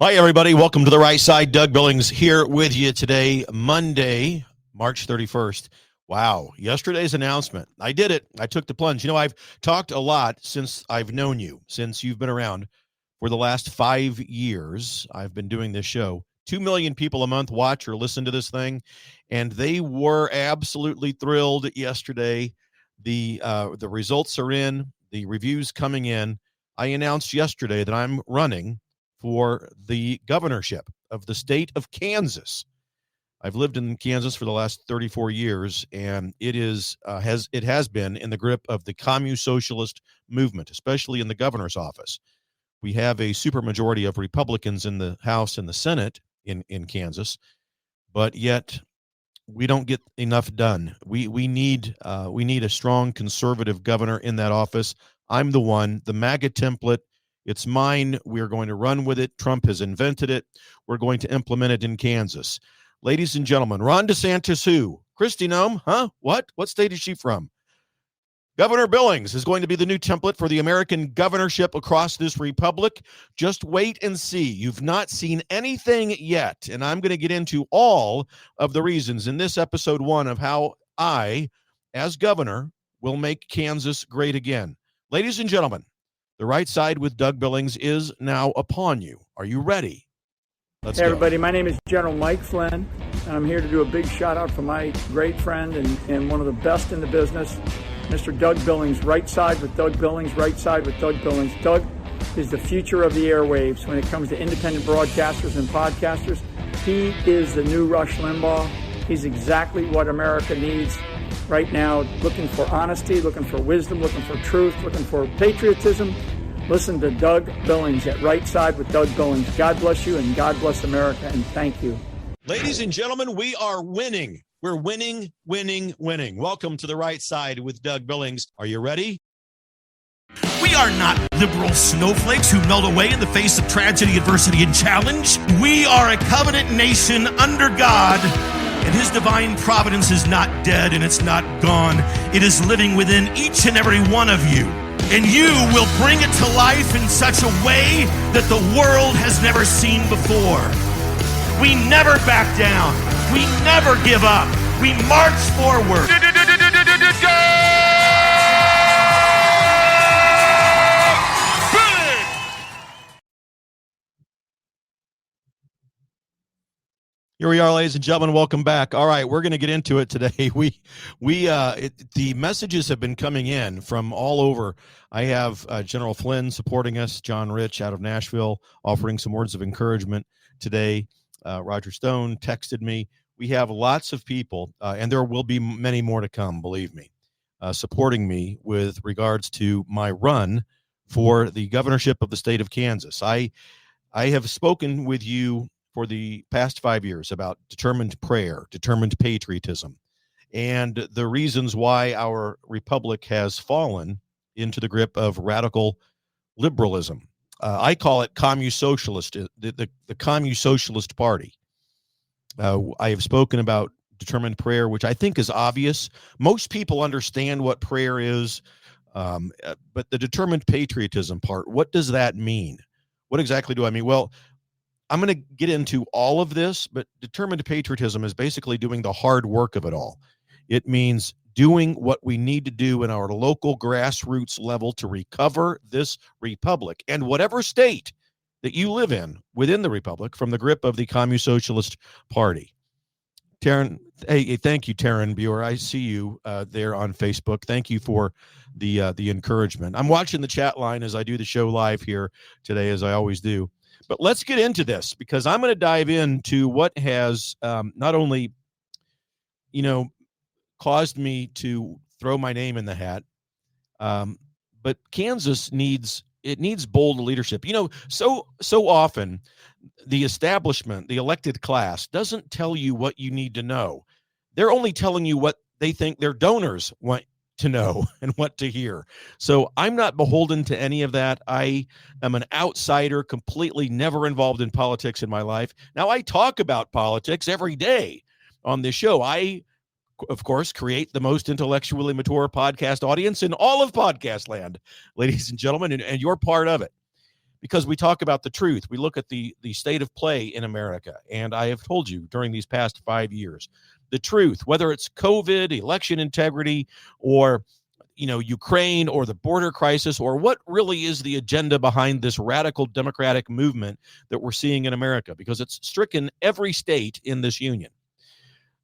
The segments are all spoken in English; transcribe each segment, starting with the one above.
Hi, everybody. Welcome to The Right Side. Doug Billings here with you today, Monday, March 31st. Wow. Yesterday's announcement. I did it. I took the plunge. I've talked a lot since I've known you, since you've been around for the last 5 years. I've been doing this show. 2 million people a month watch or listen to this thing, and they were absolutely thrilled yesterday. The results are in, the reviews coming in. I announced yesterday that I'm running for the governorship of the state of Kansas. I've lived in Kansas for the last 34 years, and it has been in the grip of the communist-socialist movement, especially in the governor's office. We have a supermajority of Republicans in the House and the Senate in Kansas, but yet we don't get enough done. We need a strong conservative governor in that office. I'm the one, the MAGA template. It's mine. We're going to run with it. Trump has invented it. We're going to implement it in Kansas. Ladies and gentlemen, Ron DeSantis who? Kristi Noem? Huh? What? What state is she from? Governor Billings is going to be the new template for the American governorship across this republic. Just wait and see. You've not seen anything yet, and I'm going to get into all of the reasons in this episode 1 of how I, as governor, will make Kansas great again. Ladies and gentlemen, The Right Side with Doug Billings is now upon you. Are you ready? Let's go. Hey, everybody. My name is General Mike Flynn, and I'm here to do a big shout-out for my great friend and one of the best in the business, Mr. Doug Billings. Right Side with Doug Billings, Right Side with Doug Billings. Doug is the future of the airwaves when it comes to independent broadcasters and podcasters. He is the new Rush Limbaugh. He's exactly what America needs right now, looking for honesty, looking for wisdom, looking for truth, looking for patriotism. Listen to Doug Billings at Right Side with Doug Billings. God bless you and God bless America, and thank you. Ladies and gentlemen, we are winning. We're winning, winning, winning. Welcome to The Right Side with Doug Billings. Are you ready? We are not liberal snowflakes who melt away in the face of tragedy, adversity, and challenge. We are a covenant nation under God, and His divine providence is not dead and it's not gone. It is living within each and every one of you. And you will bring it to life in such a way that the world has never seen before. We never back down. We never give up. We march forward. Here we are, ladies and gentlemen. Welcome back. All right, we're going to get into it today. The messages have been coming in from all over. I have General Flynn supporting us, John Rich out of Nashville offering some words of encouragement today. Roger Stone texted me. We have lots of people, and there will be many more to come, believe me, supporting me with regards to my run for the governorship of the state of Kansas. I have spoken with you for the past 5 years about determined prayer, determined patriotism, and the reasons why our republic has fallen into the grip of radical liberalism. I call it communist-socialist, the communist-socialist party. I have spoken about determined prayer, which I think is obvious. Most people understand what prayer is, but the determined patriotism part, what does that mean? What exactly do I mean? Well, I'm going to get into all of this, but determined patriotism is basically doing the hard work of it all. It means doing what we need to do in our local grassroots level to recover this republic and whatever state that you live in within the republic from the grip of the Communist Socialist Party. Taryn, hey, thank you, Taryn Buer. I see you there on Facebook. Thank you for the encouragement. I'm watching the chat line as I do the show live here today, as I always do. But let's get into this, because I'm going to dive into what has not only, caused me to throw my name in the hat, but Kansas needs bold leadership. So often the establishment, the elected class, doesn't tell you what you need to know. They're only telling you what they think their donors want to know and what to hear. So I'm not beholden to any of that. I am an outsider, completely never involved in politics in my life. Now, I talk about politics every day on this show. I, of course, create the most intellectually mature podcast audience in all of podcast land, ladies and gentlemen, and you're part of it. because we talk about the truth. We look at the state of play in America. And I have told you during these past 5 years, the truth, whether it's COVID, election integrity, or Ukraine, or the border crisis, or what really is the agenda behind this radical democratic movement that we're seeing in America, because it's stricken every state in this union.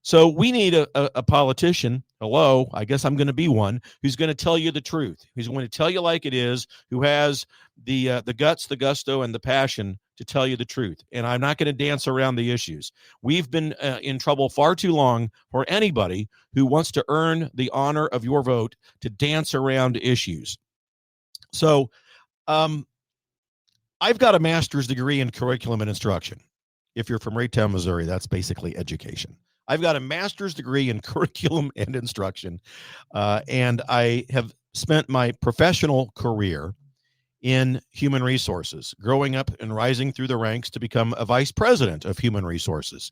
So we need a politician, hello, I guess I'm going to be one, who's going to tell you the truth, who's going to tell you like it is, who has the guts, the gusto, and the passion to tell you the truth. And I'm not going to dance around the issues. We've been in trouble far too long for anybody who wants to earn the honor of your vote to dance around issues. So I've got a master's degree in curriculum and instruction. If you're from Raytown, Missouri, that's basically education. I've got a master's degree in curriculum and instruction, and I have spent my professional career in human resources, growing up and rising through the ranks to become a vice president of human resources.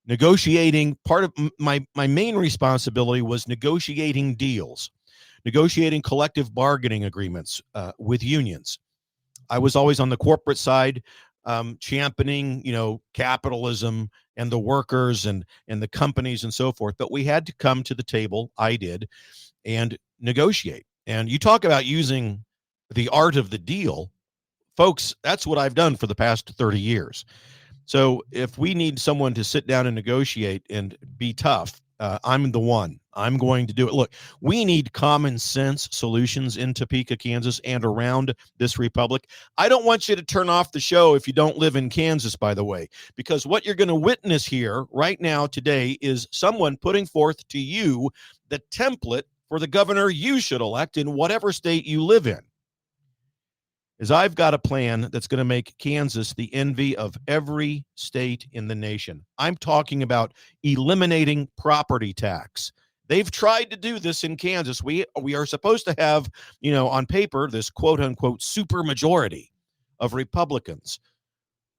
Negotiating, part of my main responsibility was negotiating deals, negotiating collective bargaining agreements with unions. I was always on the corporate side, championing, capitalism and the workers and the companies and so forth. But we had to come to the table, I did, and negotiate. And you talk about using the art of the deal, folks, that's what I've done for the past 30 years. So if we need someone to sit down and negotiate and be tough, I'm the one. I'm going to do it. Look, we need common sense solutions in Topeka, Kansas, and around this republic. I don't want you to turn off the show if you don't live in Kansas, by the way, because what you're going to witness here right now today is someone putting forth to you the template for the governor you should elect in whatever state you live in. Is I've got a plan that's going to make Kansas the envy of every state in the nation. I'm talking about eliminating property tax. They've tried to do this in Kansas. We are supposed to have, on paper, this quote unquote super majority of Republicans.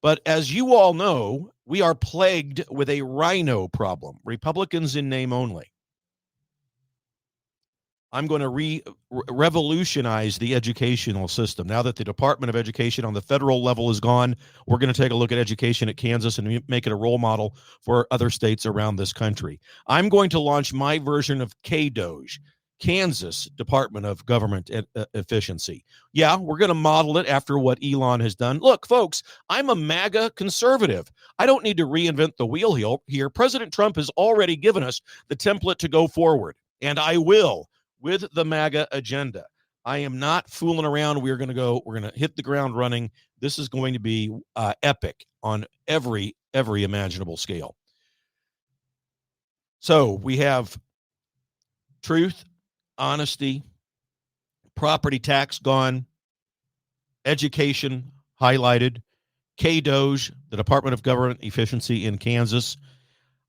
But as you all know, we are plagued with a rhino problem. Republicans in name only. I'm going to revolutionize the educational system. Now that the Department of Education on the federal level is gone, we're going to take a look at education at Kansas and make it a role model for other states around this country. I'm going to launch my version of K-DOGE, Kansas Department of Government Efficiency. Yeah, we're going to model it after what Elon has done. Look, folks, I'm a MAGA conservative. I don't need to reinvent the wheel here. President Trump has already given us the template to go forward, and I will. With the MAGA agenda. I am not fooling around. We're going to hit the ground running. This is going to be epic on every imaginable scale. So we have truth, honesty, property tax gone, education highlighted, K-DOGE, the Department of Government Efficiency in Kansas.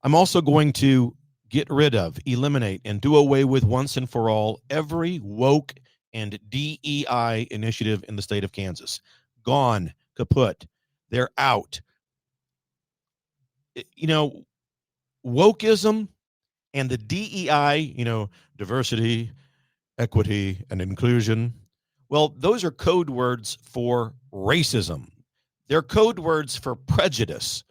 I'm also going to get rid of, eliminate, and do away with once and for all every woke and DEI initiative in the state of Kansas. Gone, kaput. They're out. Wokeism and the DEI, diversity, equity, and inclusion. Well, those are code words for racism. They're code words for prejudice.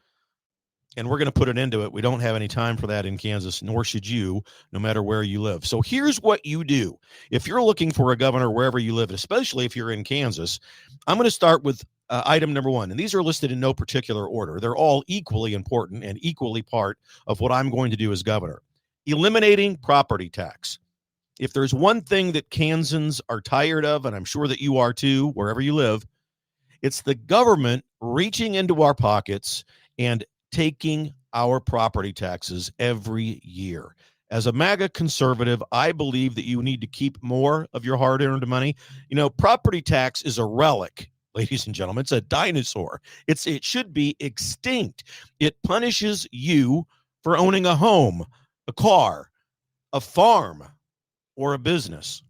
And we're going to put an end to it. We don't have any time for that in Kansas, nor should you, no matter where you live. So here's what you do. If you're looking for a governor wherever you live, especially if you're in Kansas, I'm going to start with item number one. And these are listed in no particular order. They're all equally important and equally part of what I'm going to do as governor. Eliminating property tax. If there's one thing that Kansans are tired of, and I'm sure that you are too, wherever you live, it's the government reaching into our pockets and taking our property taxes every year. As a MAGA conservative, I believe that you need to keep more of your hard-earned money. Property tax is a relic, ladies and gentlemen. It's a dinosaur. It should be extinct. It punishes you for owning a home, a car, a farm, or a business.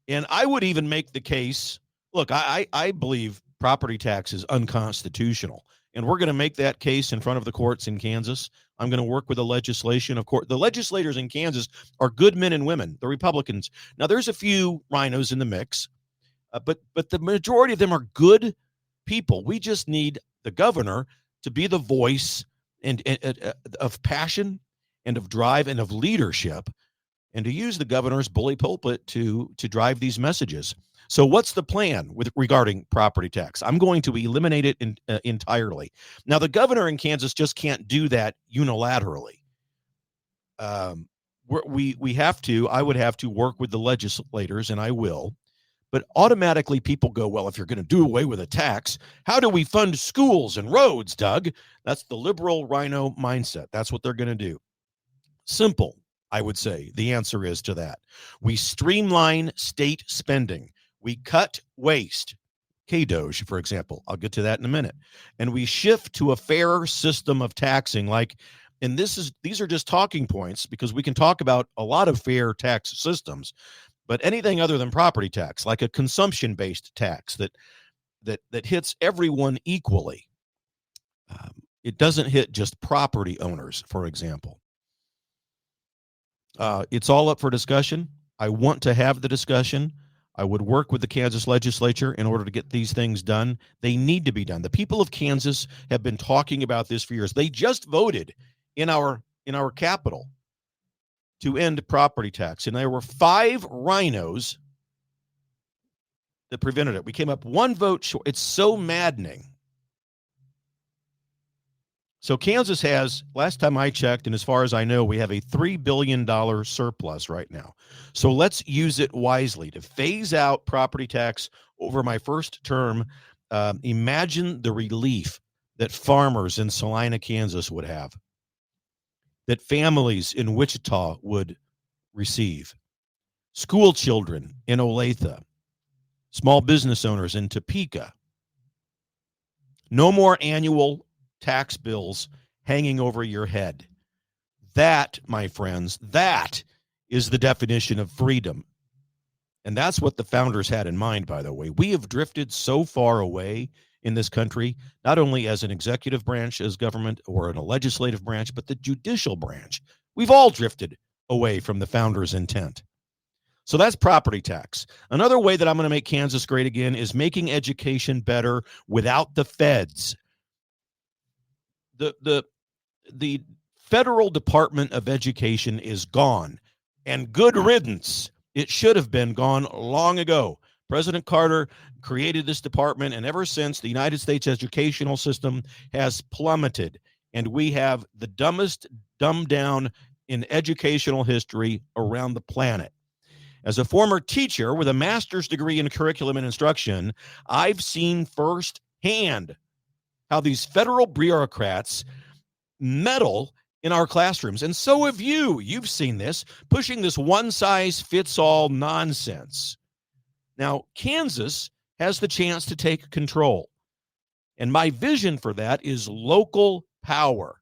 And I would even make the case, look, I believe property tax is unconstitutional. And we're going to make that case in front of the courts in Kansas. I'm going to work with the legislation. Of course, the legislators in Kansas are good men and women, the Republicans. Now, there's a few rhinos in the mix, but the majority of them are good people. We just need the governor to be the voice and of passion and of drive and of leadership, and to use the governor's bully pulpit to drive these messages. So what's the plan regarding property tax? I'm going to eliminate it entirely. Now, the governor in Kansas just can't do that unilaterally. I would have to work with the legislators, and I will. But automatically people go, well, if you're going to do away with a tax, how do we fund schools and roads, Doug? That's the liberal rhino mindset. That's what they're going to do. Simple, I would say. The answer is to that. We streamline state spending. We cut waste. K-DOGE, for example. I'll get to that in a minute. And we shift to a fairer system of taxing, and these are just talking points, because we can talk about a lot of fair tax systems, but anything other than property tax, like a consumption-based tax that hits everyone equally. It doesn't hit just property owners, for example. It's all up for discussion. I want to have the discussion. I would work with the Kansas legislature in order to get these things done. They need to be done. The people of Kansas have been talking about this for years. They just voted in our capital to end property tax, and there were 5 rhinos that prevented it. We came up 1 vote short. It's so maddening. So Kansas has, last time I checked, and as far as I know, we have a $3 billion surplus right now. So let's use it wisely to phase out property tax over my first term. Imagine the relief that farmers in Salina, Kansas would have, that families in Wichita would receive, school children in Olathe, small business owners in Topeka. No more annual tax bills hanging over your head. That, my friends, that is the definition of freedom. And that's what the founders had in mind, by the way. We have drifted so far away in this country, not only as an executive branch, as government, or in a legislative branch, but the judicial branch. We've all drifted away from the founders' intent. So that's property tax. Another way that I'm going to make Kansas great again is making education better without the feds. The Federal Department of Education is gone, and good riddance. It should have been gone long ago. President Carter created this department, and ever since, the United States educational system has plummeted, and we have the dumbest dumbed down in educational history around the planet. As a former teacher with a master's degree in curriculum and instruction, I've seen firsthand how these federal bureaucrats meddle in our classrooms. And so have you. You've seen this, pushing this one-size-fits-all nonsense. Now, Kansas has the chance to take control. And my vision for that is local power.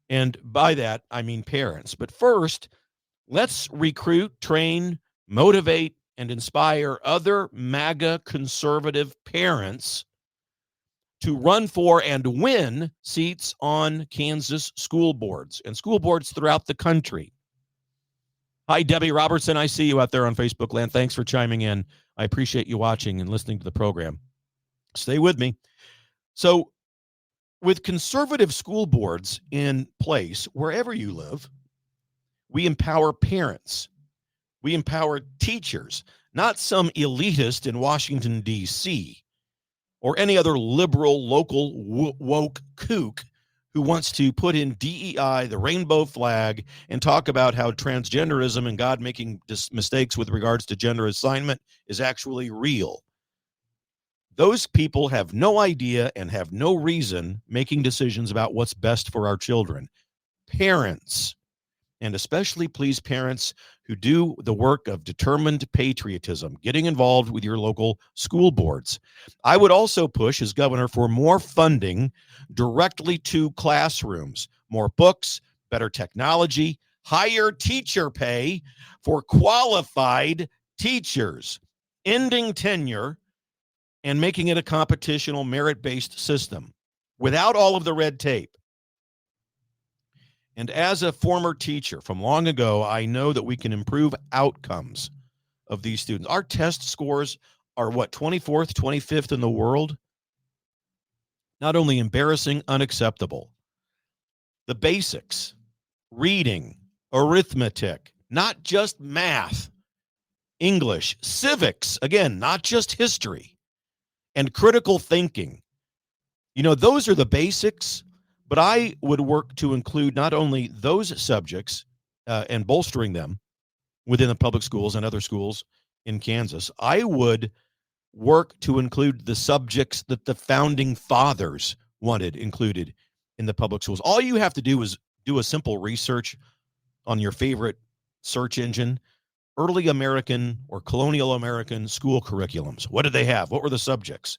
And by that, I mean parents. But first, let's recruit, train, motivate, and inspire other MAGA conservative parents to run for and win seats on Kansas school boards and school boards throughout the country. Hi, Debbie Robertson. I see you out there on Facebook land. Thanks for chiming in. I appreciate you watching and listening to the program. Stay with me. So, with conservative school boards in place, wherever you live, we empower parents. We empower teachers, not some elitist in Washington, D.C., or any other liberal local woke kook who wants to put in DEI, the rainbow flag, and talk about how transgenderism and God making mistakes with regards to gender assignment is actually real. Those people have no idea and have no reason making decisions about what's best for our children. Parents, and especially, please, parents who do the work of determined patriotism, getting involved with your local school boards. I would also push, as governor, for more funding directly to classrooms, more books, better technology, higher teacher pay for qualified teachers, ending tenure, and making it a competitional, merit-based system without all of the red tape. And as a former teacher from long ago, I know that we can improve outcomes of these students. Our test scores are, 24th, 25th in the world? Not only embarrassing, unacceptable. The basics, reading, arithmetic, not just math, English, civics, again, not just history, and critical thinking. Those are the basics, but I would work to include not only those subjects and bolstering them within the public schools and other schools in Kansas. I would work to include the subjects that the founding fathers wanted included in the public schools. All you have to do is do a simple research on your favorite search engine, early American or colonial American school curriculums. What did they have? What were the subjects?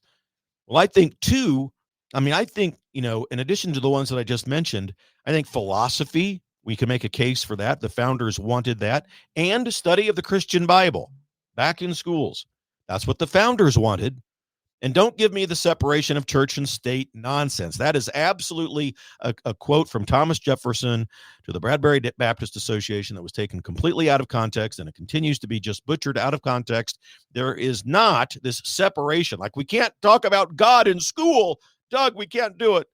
Well, I think in addition to the ones that I just mentioned, I think philosophy, we can make a case for that. The founders wanted that. And study of the Christian Bible back in schools. That's what the founders wanted. And don't give me the separation of church and state nonsense. That is absolutely a quote from Thomas Jefferson to the Bradbury Baptist Association that was taken completely out of context, and it continues to be just butchered out of context. There is not this separation. Like, we can't talk about God in school. Doug, we can't do it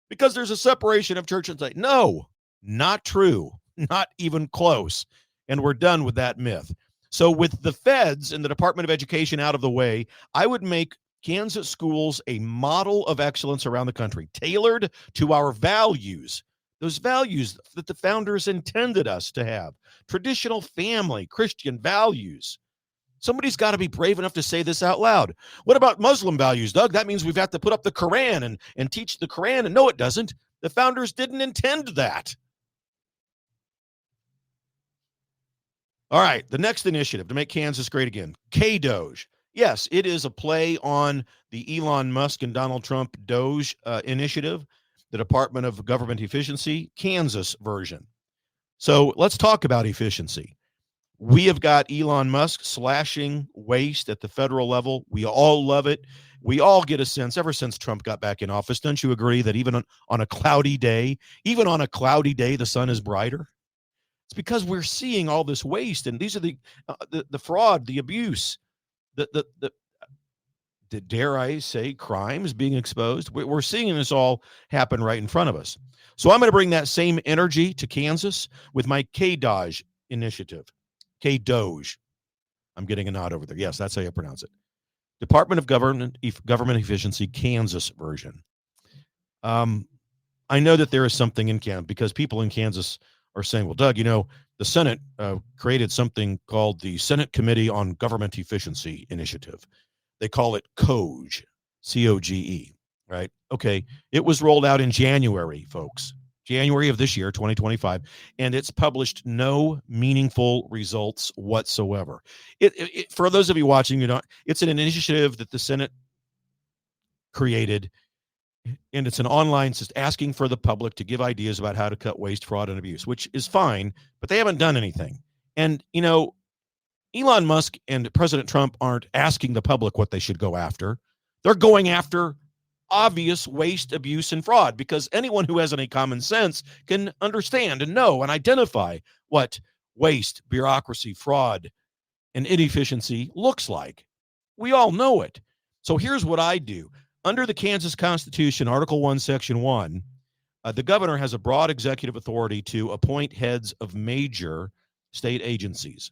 because there's a separation of church and state. No, not true. Not even close. And we're done with that myth. So with the feds and the Department of Education out of the way, I would make Kansas schools a model of excellence around the country, tailored to our values, those values that the founders intended us to have, traditional family, Christian values. Somebody's got to be brave enough to say this out loud. What about Muslim values, Doug? That means we've got to put up the Quran and teach the Quran. And no, it doesn't. The founders didn't intend that. All right, the next initiative to make Kansas great again, K-DOGE. Yes, it is a play on the Elon Musk and Donald Trump DOGE initiative, the Department of Government Efficiency, Kansas version. So let's talk about efficiency. We have got Elon Musk slashing waste at the federal level. We all love it. We all get a sense, ever since Trump got back in office, don't you agree that even on a cloudy day, the sun is brighter? It's because we're seeing all this waste, and these are the fraud, the abuse, the dare I say, crimes being exposed. We're seeing this all happen right in front of us. So I'm going to bring that same energy to Kansas with my K-DOGE initiative. K-DOGE. I'm getting a nod over there. Yes, that's how you pronounce it. Department of Government Efficiency, Kansas version. I know that there is something in Kansas because people in Kansas are saying, well, Doug, the Senate created something called the Senate Committee on Government Efficiency Initiative. They call it COGE, C-O-G-E, right? Okay, it was rolled out in January, folks. January of this year, 2025, and it's published no meaningful results whatsoever. For those of you watching, it's an initiative that the Senate created, and it's an online system asking for the public to give ideas about how to cut waste, fraud, and abuse, which is fine, but they haven't done anything. And, Elon Musk and President Trump aren't asking the public what they should go after. They're going after obvious waste, abuse, and fraud, because anyone who has any common sense can understand and know and identify what waste, bureaucracy, fraud, and inefficiency looks like. We all know it. So here's what I do. Under the Kansas Constitution, Article 1, Section 1, the governor has a broad executive authority to appoint heads of major state agencies.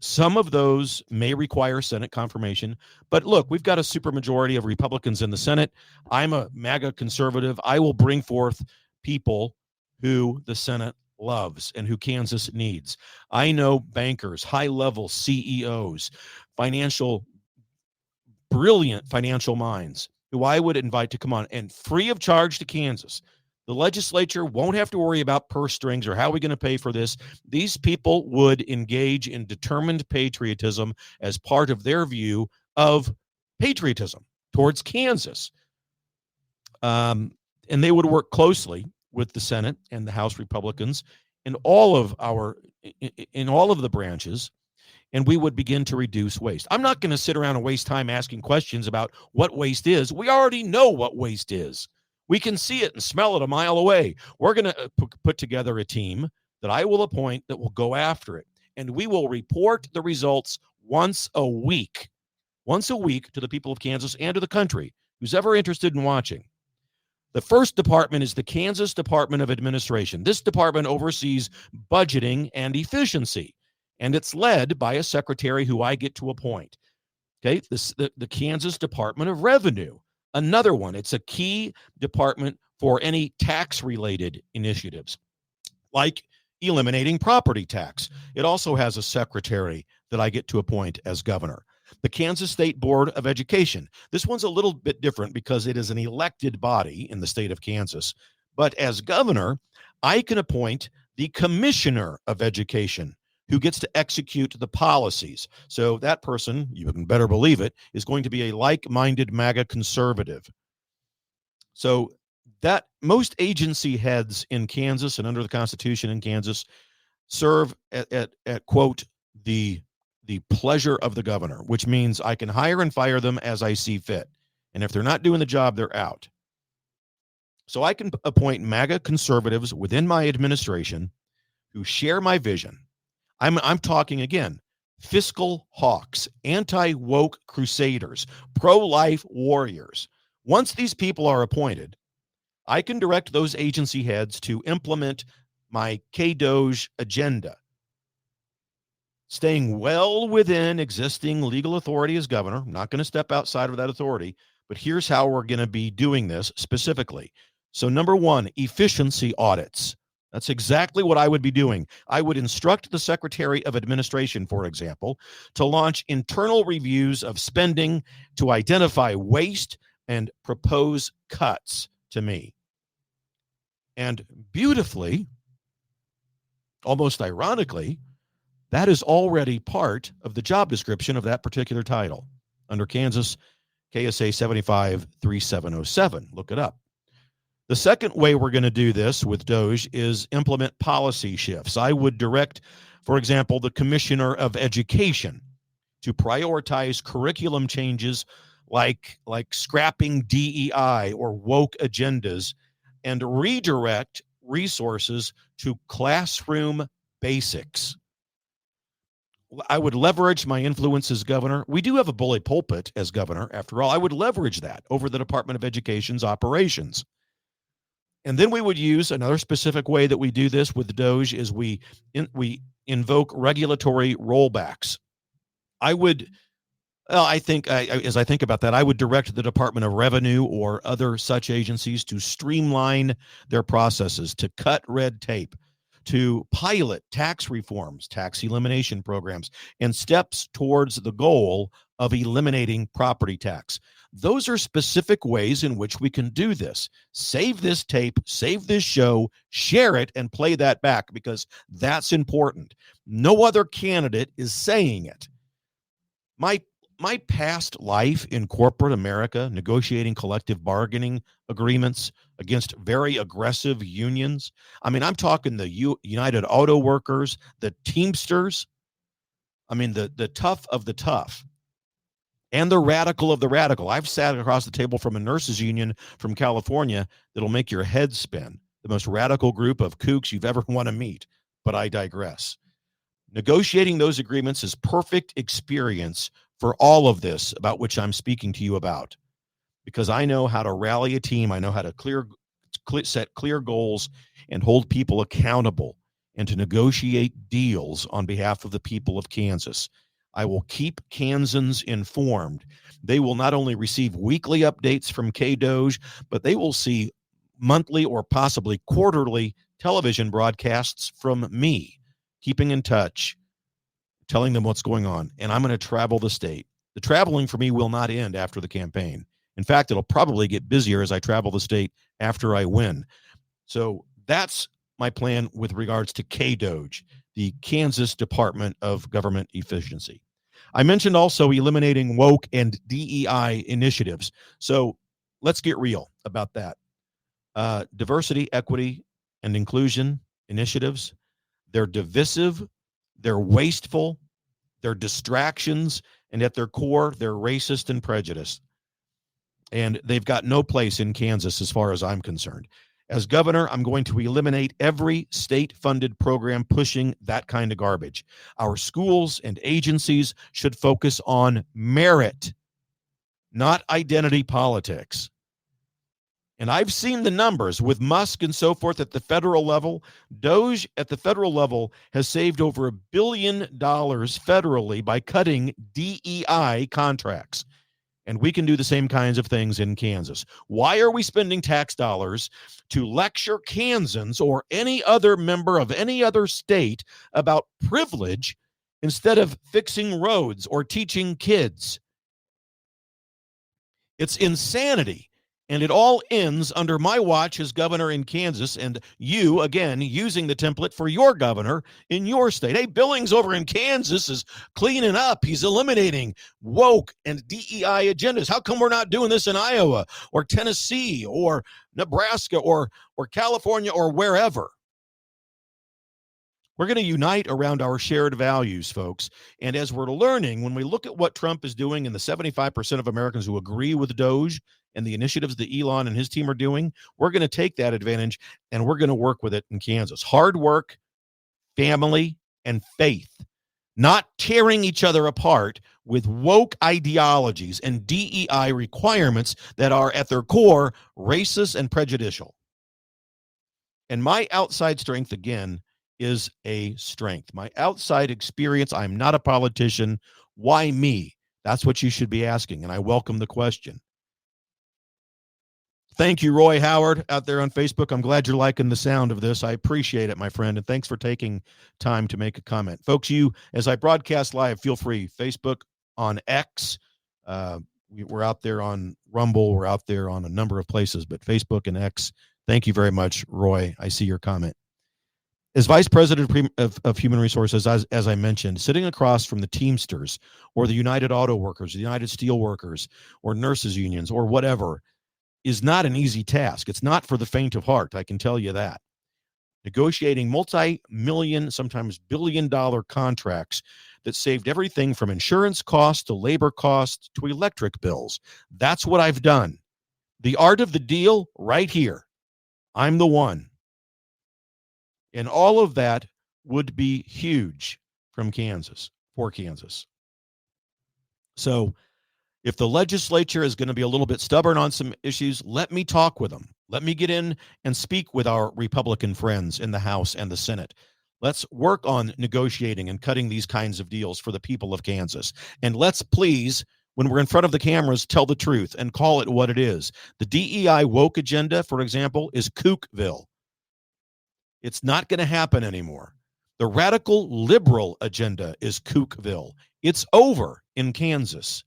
Some of those may require Senate confirmation, but look, we've got a supermajority of Republicans in the Senate. I'm a MAGA conservative. I will bring forth people who the Senate loves and who Kansas needs. I know bankers, high-level CEOs, brilliant financial minds who I would invite to come on and free of charge to Kansas. The legislature won't have to worry about purse strings or how are we going to pay for this. These people would engage in determined patriotism as part of their view of patriotism towards Kansas. And they would work closely with the Senate and the House Republicans in all of the branches, and we would begin to reduce waste. I'm not going to sit around and waste time asking questions about what waste is. We already know what waste is. We can see it and smell it a mile away. We're going to put together a team that I will appoint that will go after it. And we will report the results once a week to the people of Kansas and to the country who's ever interested in watching. The first department is the Kansas Department of Administration. This department oversees budgeting and efficiency, and it's led by a secretary who I get to appoint. Okay, the Kansas Department of Revenue, another one. It's a key department for any tax-related initiatives, like eliminating property tax. It also has a secretary that I get to appoint as governor. The Kansas State Board of Education. This one's a little bit different because it is an elected body in the state of Kansas. But as governor, I can appoint the Commissioner of Education, who gets to execute the policies. So that person, you can better believe it, is going to be a like-minded MAGA conservative. So that most agency heads in Kansas and under the Constitution in Kansas serve at quote, the pleasure of the governor, which means I can hire and fire them as I see fit. And if they're not doing the job, they're out. So I can appoint MAGA conservatives within my administration who share my vision. I'm talking again, fiscal hawks, anti-woke crusaders, pro-life warriors. Once these people are appointed, I can direct those agency heads to implement my K-DOGE agenda, staying well within existing legal authority as governor. I'm not going to step outside of that authority, but here's how we're going to be doing this specifically. So number one, efficiency audits. That's exactly what I would be doing. I would instruct the Secretary of Administration, for example, to launch internal reviews of spending to identify waste and propose cuts to me. And beautifully, almost ironically, that is already part of the job description of that particular title under Kansas KSA 753707. Look it up. The second way we're going to do this with DOGE is implement policy shifts. I would direct, for example, the Commissioner of Education to prioritize curriculum changes like scrapping DEI or woke agendas and redirect resources to classroom basics. I would leverage my influence as governor. We do have a bully pulpit as governor, after all. I would leverage that over the Department of Education's operations. And then we would use another specific way that we do this with DOGE is we invoke regulatory rollbacks. As I think about that, I would direct the Department of Revenue or other such agencies to streamline their processes, to cut red tape, to pilot tax reforms, tax elimination programs, and steps towards the goal of eliminating property tax. Those are specific ways in which we can do this. Save this tape, save this show, share it, and play that back because that's important. No other candidate is saying it. My past life in corporate America, negotiating collective bargaining agreements against very aggressive unions. I mean, I'm talking the United Auto Workers, the Teamsters. I mean, the tough of the tough. And the radical of the radical. I've sat across the table from a nurses union from California that'll make your head spin. The most radical group of kooks you've ever want to meet. But I digress. Negotiating those agreements is perfect experience for all of this about which I'm speaking to you about. Because I know how to rally a team. I know how to set clear goals and hold people accountable and to negotiate deals on behalf of the people of Kansas. I will keep Kansans informed. They will not only receive weekly updates from K-DOGE, but they will see monthly or possibly quarterly television broadcasts from me, keeping in touch, telling them what's going on. And I'm going to travel the state. The traveling for me will not end after the campaign. In fact, it'll probably get busier as I travel the state after I win. So that's my plan with regards to K-DOGE, the Kansas Department of Government Efficiency. I mentioned also eliminating woke and DEI initiatives. So let's get real about that. Diversity, equity, and inclusion initiatives, they're divisive, they're wasteful, they're distractions, and at their core, they're racist and prejudiced. And they've got no place in Kansas as far as I'm concerned. As governor, I'm going to eliminate every state-funded program pushing that kind of garbage. Our schools and agencies should focus on merit, not identity politics. And I've seen the numbers with Musk and so forth at the federal level. DOGE at the federal level has saved over $1 billion federally by cutting DEI contracts. And we can do the same kinds of things in Kansas. Why are we spending tax dollars to lecture Kansans or any other member of any other state about privilege instead of fixing roads or teaching kids? It's insanity. And it all ends under my watch as governor in Kansas, and you, again, using the template for your governor in your state. Hey, Billings over in Kansas is cleaning up. He's eliminating woke and DEI agendas. How come we're not doing this in Iowa or Tennessee or Nebraska or California or wherever? We're going to unite around our shared values, folks. And as we're learning, when we look at what Trump is doing and the 75% of Americans who agree with DOGE and the initiatives that Elon and his team are doing, we're going to take that advantage and we're going to work with it in Kansas. Hard work, family, and faith. Not tearing each other apart with woke ideologies and DEI requirements that are at their core racist and prejudicial. And my outside strength, again, is a strength. My outside experience, I'm not a politician. Why me? That's what you should be asking, and I welcome the question. Thank you, Roy Howard, out there on Facebook. I'm glad you're liking the sound of this. I appreciate it, my friend, and thanks for taking time to make a comment. Folks, you, as I broadcast live, feel free. Facebook, on X. We're out there on Rumble. We're out there on a number of places, but Facebook and X. Thank you very much, Roy. I see your comment. As Vice President of Human Resources, as I mentioned, sitting across from the Teamsters or the United Auto Workers, the United Steel Workers, or nurses unions, or whatever, is not an easy task. It's not for the faint of heart, I can tell you that. Negotiating multi-million, sometimes billion-dollar contracts that saved everything from insurance costs to labor costs to electric bills. That's what I've done. The art of the deal, right here. I'm the one. And all of that would be huge from Kansas, for Kansas. So if the legislature is going to be a little bit stubborn on some issues, let me talk with them. Let me get in and speak with our Republican friends in the House and the Senate. Let's work on negotiating and cutting these kinds of deals for the people of Kansas. And let's please, when we're in front of the cameras, tell the truth and call it what it is. The DEI woke agenda, for example, is Kookville. It's not going to happen anymore. The radical liberal agenda is Kookville. It's over in Kansas.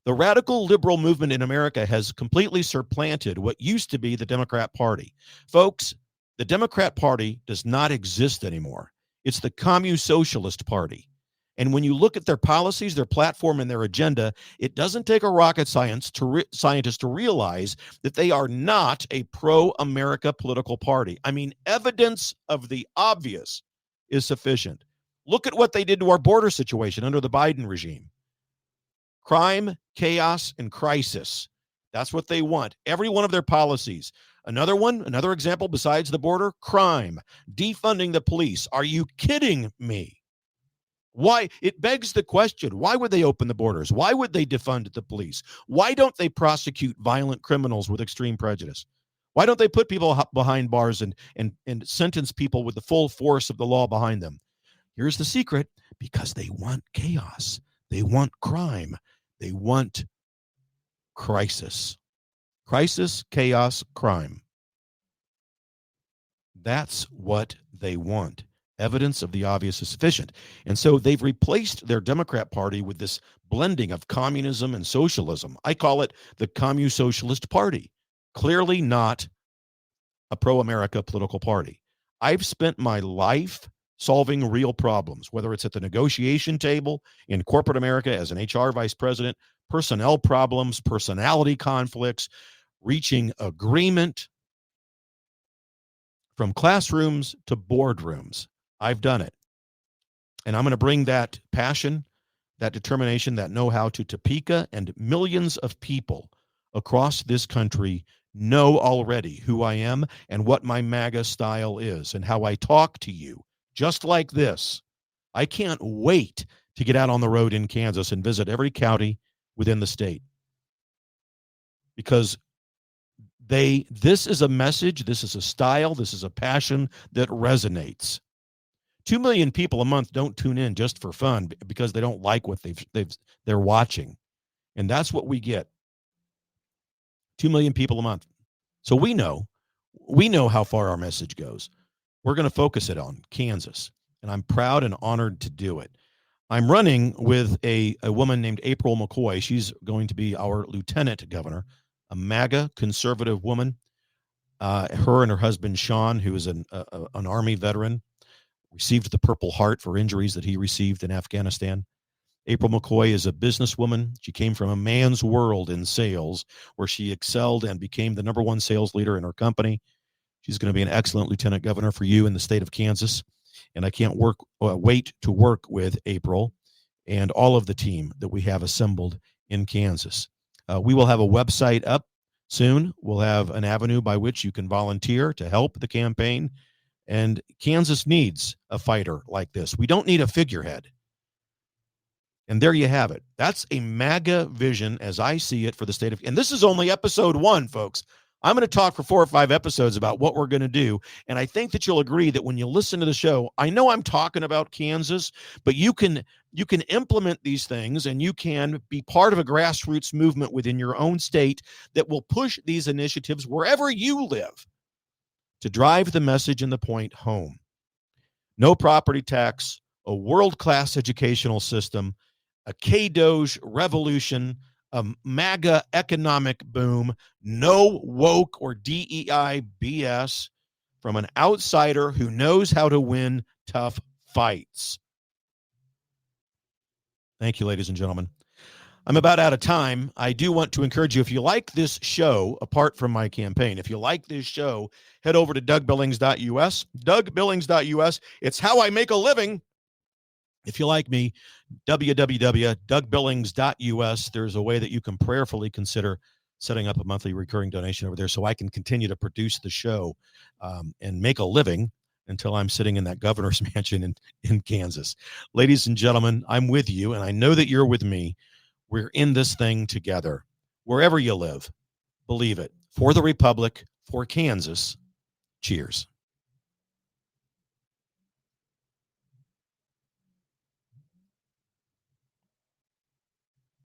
The radical liberal movement in America has completely supplanted what used to be the Democrat Party. Folks, the Democrat Party does not exist anymore. It's the Communist Party. And when you look at their policies, their platform, and their agenda, it doesn't take a rocket scientist to realize that they are not a pro-America political party. I mean, evidence of the obvious is sufficient. Look at what they did to our border situation under the Biden regime. Crime, chaos, and crisis. That's what they want. Every one of their policies. Another example besides the border, crime, defunding the police. Are you kidding me? Why? It begs the question, why would they open the borders? Why would they defund the police? Why don't they prosecute violent criminals with extreme prejudice? Why don't they put people behind bars and sentence people with the full force of the law behind them? Here's the secret: because they want chaos. They want crime. They want crisis. Crisis, chaos, crime. That's what they want. Evidence of the obvious is sufficient. And so they've replaced their Democrat Party with this blending of communism and socialism. I call it the Commu-Socialist Party. Clearly not a pro-America political party. I've spent my life solving real problems, whether it's at the negotiation table in corporate America as an HR vice president, personnel problems, personality conflicts, reaching agreement, from classrooms to boardrooms. I've done it. And I'm going to bring that passion, that determination, that know-how to Topeka, and millions of people across this country know already who I am and what my MAGA style is and how I talk to you, just like this. I can't wait to get out on the road in Kansas and visit every county within the state, because This is a message, this is a style, this is a passion that resonates. 2 million people a month don't tune in just for fun because they don't like what they're watching. And that's what we get. 2 million people a month. So we know how far our message goes. We're going to focus it on Kansas, and I'm proud and honored to do it. I'm running with a woman named April McCoy. She's going to be our lieutenant governor, a MAGA conservative woman. Her and her husband, Sean, who is an Army veteran, received the Purple Heart for injuries that he received in Afghanistan. April McCoy is a businesswoman. She came from a man's world in sales, where she excelled and became the #1 sales leader in her company. She's going to be an excellent lieutenant governor for you in the state of Kansas. And I can't wait to work with April and all of the team that we have assembled in Kansas. We will have a website up soon. We'll have an avenue by which you can volunteer to help the campaign. And Kansas needs a fighter like this. We don't need a figurehead. And there you have it. That's a MAGA vision as I see it for the state of, and this is only episode 1, folks. I'm going to talk for 4 or 5 episodes about what we're going to do. And I think that you'll agree that when you listen to the show, I know I'm talking about Kansas, but you can implement these things, and you can be part of a grassroots movement within your own state that will push these initiatives wherever you live to drive the message and the point home. No property tax, a world-class educational system, a K-DOGE revolution, a MAGA economic boom, no woke or DEI BS from an outsider who knows how to win tough fights. Thank you, ladies and gentlemen. I'm about out of time. I do want to encourage you, if you like this show, apart from my campaign, if you like this show, head over to DougBillings.us. DougBillings.us. It's how I make a living. If you like me, www.DougBillings.us. There's a way that you can prayerfully consider setting up a monthly recurring donation over there so I can continue to produce the show and make a living until I'm sitting in that governor's mansion in Kansas. Ladies and gentlemen, I'm with you, and I know that you're with me. We're in this thing together. Wherever you live, believe it. For the Republic, for Kansas, cheers.